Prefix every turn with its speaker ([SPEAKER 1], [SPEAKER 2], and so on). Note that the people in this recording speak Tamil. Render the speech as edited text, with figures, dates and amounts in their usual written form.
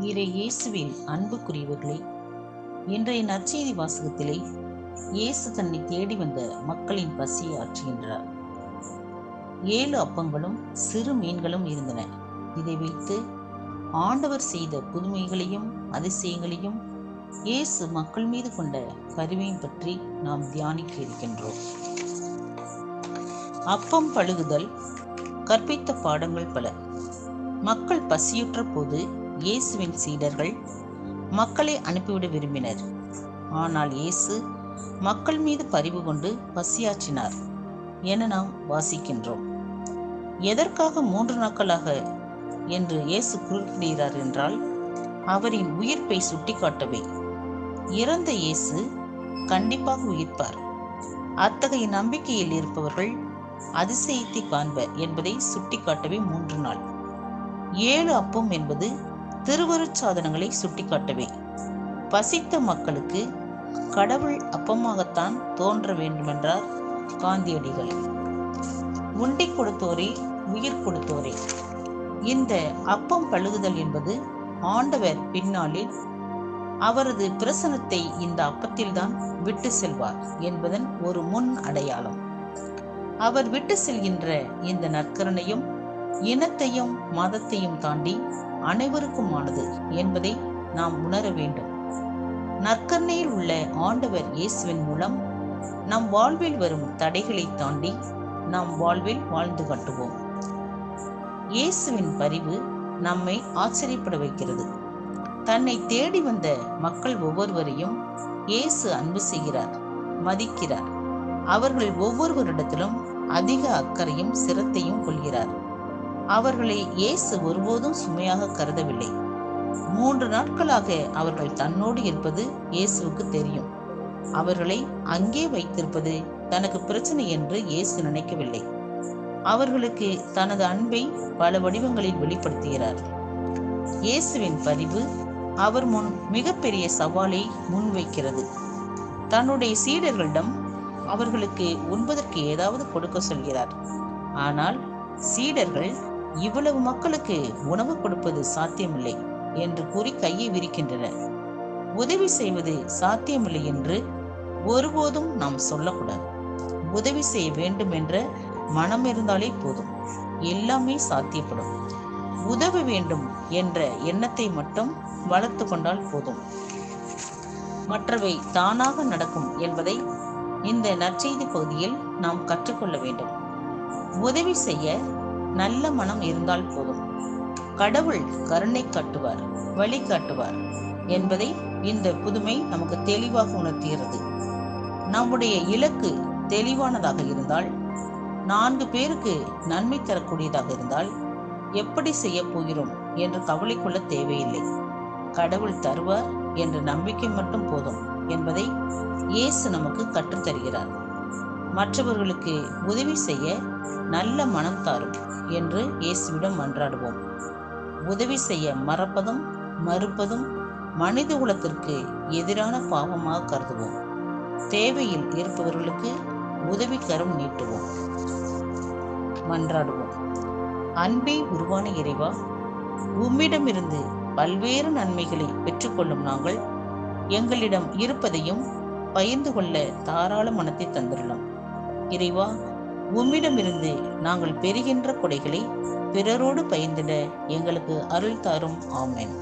[SPEAKER 1] இறை இயேசுவில் அன்புக்குரியவர்களே, இன்றைய நற்செய்தி வாசகத்திலே இயேசு தன்னை தேடி வந்த மக்களின் பசியை ஆற்றுகின்றார். 7 அப்பங்களும் சிறு மீன்களும் இருந்தன. இதை வைத்து ஆண்டவர் செய்த புதுமைகளையும் அதிசயங்களையும் இயேசு மக்கள் மீது கொண்ட கருணையை பற்றி நாம் தியானிக்க இருக்கின்றோம். அப்பம் பழுகுதல், கற்பித்த பாடங்கள் பல. மக்கள் பசியுற்ற போது இயேசுவின் சீடர்கள் மக்களை அனுப்பிவிட விரும்பினர். ஆனால் இயேசு மக்கள் மீது பரிவு கொண்டு பசியாற்றினார் என நாம் வாசிக்கின்றோம். எதற்காக 3 நாட்களாக என்று இயேசு குறிப்பிடுகிறார் என்றால், அவரின் உயிர்ப்பை சுட்டிக்காட்டவே. இறந்த இயேசு கண்டிப்பாக உயிர்ப்பார். அத்தகைய நம்பிக்கையில் இருப்பவர்கள் அதிசயத்தை காண்பர் என்பதை சுட்டிக்காட்டவே 3 நாள். 7 அப்பம் என்பது திருவருட்சாதனங்களை சுட்டிக்காட்டவே. பசித்த மக்களுக்கு கடவுள் அப்பமாகத்தான் தோன்ற வேண்டுமென்றார் காந்தியடிகள். உண்டை கொடுத்தோரே உயிர் கொடுத்தோரே. இந்த அப்பம் பழுகுதல் என்பது ஆண்டவர் பின்னாளில் அவரது பிரசனத்தை இந்த அப்பத்தில்தான் விட்டு செல்வார் என்பதன் ஒரு முன் அடையாளம். அவர் விட்டு செல்கின்ற இந்த நற்கருணையும் இனத்தையும் மதத்தையும் தாண்டி அனைவருக்குமானது என்பதை நாம் உணர வேண்டும். நற்கருணையில் உள்ள ஆண்டவர் இயேசுவின் மூலம் நம் வாழ்வில் வரும் தடைகளை தாண்டி நாம் வாழ்வில் வாழ்ந்து காட்டுவோம். இயேசுவின் பரிவு நம்மை ஆச்சரியப்பட வைக்கிறது. தன்னை தேடி வந்த மக்கள் ஒவ்வொருவரையும் இயேசு அன்பு செய்கிறார், மதிக்கிறார். அவர்கள் ஒவ்வொருவரிடத்திலும் அதிக அக்கறையும் சிரத்தையும் கொள்கிறார். அவர்களை இயேசு ஒருபோதும் சுமையாக கருதவில்லை. 3 நாட்களாக அவர்கள் தன்னோடு இருப்பது இயேசுவுக்கு தெரியும். அவர்களை அங்கே வைத்திருப்பது தனக்கு பிரச்சனை என்று இயேசு நினைக்கவில்லை. அவர்களுக்கு தனது அன்பை பல வடிவங்களில் வெளிப்படுத்துகிறார். இயேசுவின் பரிவு அவர் முன் மிகப்பெரிய சவாலை முன்வைக்கிறது. தன்னுடைய சீடர்களிடம் அவர்களுக்கு உண்பதற்கு ஏதாவது கொடுக்க சொல்கிறார். ஆனால் சீடர்கள் இவ்வளவு மக்களுக்கு உணவு கொடுப்பது சாத்தியமில்லை என்று கூறி கையை விரிக்கின்றனர். உதவி செய்வது சாத்தியமில்லை என்று ஒருபோதும் நாம் சொல்லக்கூடாது. உதவி செய்ய வேண்டும் என்ற மனம் இருந்தாலே போதும், எல்லாமே சாத்தியப்படும். உதவ வேண்டும் என்ற எண்ணத்தை மட்டும் வளர்த்து கொண்டால் போதும், மற்றவை தானாக நடக்கும் என்பதை இந்த நற்செய்தி பகுதியில் நாம் கற்றுக்கொள்ள வேண்டும். உதவி செய்ய நல்ல மனம் இருந்தால் போதும், கடவுள் கருணை காட்டுவார், வழி காட்டுவார் என்பதை இந்த புதுமை நமக்கு தெளிவாக உணர்த்துகிறது. நம்முடைய இலக்கு தெளிவானதாக இருந்தால், 4 பேருக்கு நன்மை தரக்கூடியதாக இருந்தால், எப்படி செய்ய போகிறோம் என்று கவலை கொள்ள தேவையில்லை. கடவுள் தருவார் என்ற நம்பிக்கை மட்டும் போதும் என்பதை இயேசு நமக்கு கற்றுத்தருகிறார். மற்றவர்களுக்கு உதவி செய்ய நல்ல மனம் தாரும் என்று இயேசுவிடம் மன்றாடுவோம். உதவி செய்ய மறப்பதும் மறுப்பதும் மனித குலத்திற்கு எதிரான பாவமாக கருதுவோம். தேவையில் இருப்பவர்களுக்கு உதவிக்கரம் நீட்டுவோம். மன்றாடுவோம். அன்பே உருவான இறைவா, உம்மிடமிருந்து பல்வேறு நன்மைகளை பெற்றுக்கொள்ளும் நாங்கள் எங்களிடம் இருப்பதையும் பகிர்ந்து கொள்ள தாராள மனத்தை தந்துள்ளோம். இறைவா, உம்மிடமிருந்து நாங்கள் பெறுகின்ற கொடைகளை பிறரோடு பகிர்ந்திட எங்களுக்கு அருள் தாரும். ஆமென்.